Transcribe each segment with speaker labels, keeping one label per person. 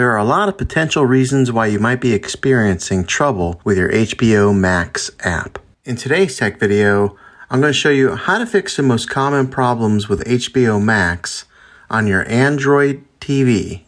Speaker 1: There are a lot of potential reasons why you might be experiencing trouble with your HBO Max app. In today's tech video, I'm going to show you how to fix the most common problems with HBO Max on your Android TV.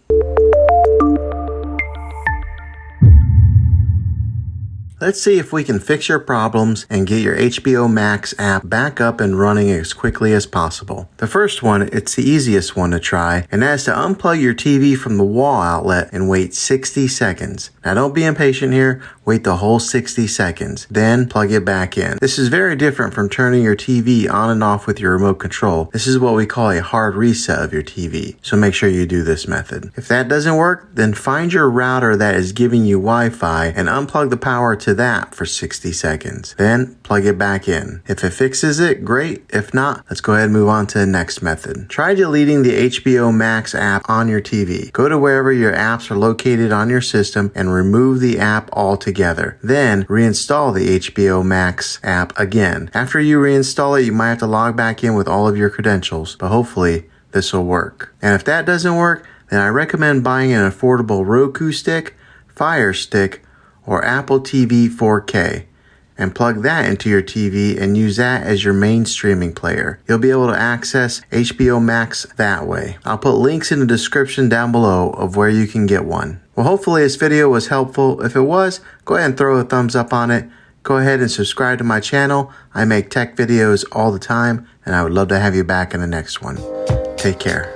Speaker 1: Let's see if we can fix your problems and get your HBO Max app back up and running as quickly as possible. The first one, it's the easiest one to try, and that is to unplug your TV from the wall outlet and wait 60 seconds. Now don't be impatient here, wait the whole 60 seconds, then plug it back in. This is very different from turning your TV on and off with your remote control. This is what we call a hard reset of your TV, so make sure you do this method. If that doesn't work, then find your router that is giving you Wi-Fi and unplug the power to that for 60 seconds. Then plug it back in. If it fixes it, great. If not, let's go ahead and move on to the next method. Try deleting the HBO Max app on your TV. Go to wherever your apps are located on your system and remove the app altogether. Then reinstall the HBO Max app again. After you reinstall it, you might have to log back in with all of your credentials, but hopefully this will work. And if that doesn't work, then I recommend buying an affordable Roku stick, Fire Stick, or Apple TV 4K and plug that into your TV and use that as your main streaming player. You'll be able to access HBO Max that way. I'll put links in the description down below of where you can get one. Well, hopefully this video was helpful. If it was, go ahead and throw a thumbs up on it. Go ahead and subscribe to my channel. I make tech videos all the time, and I would love to have you back in the next one. Take care.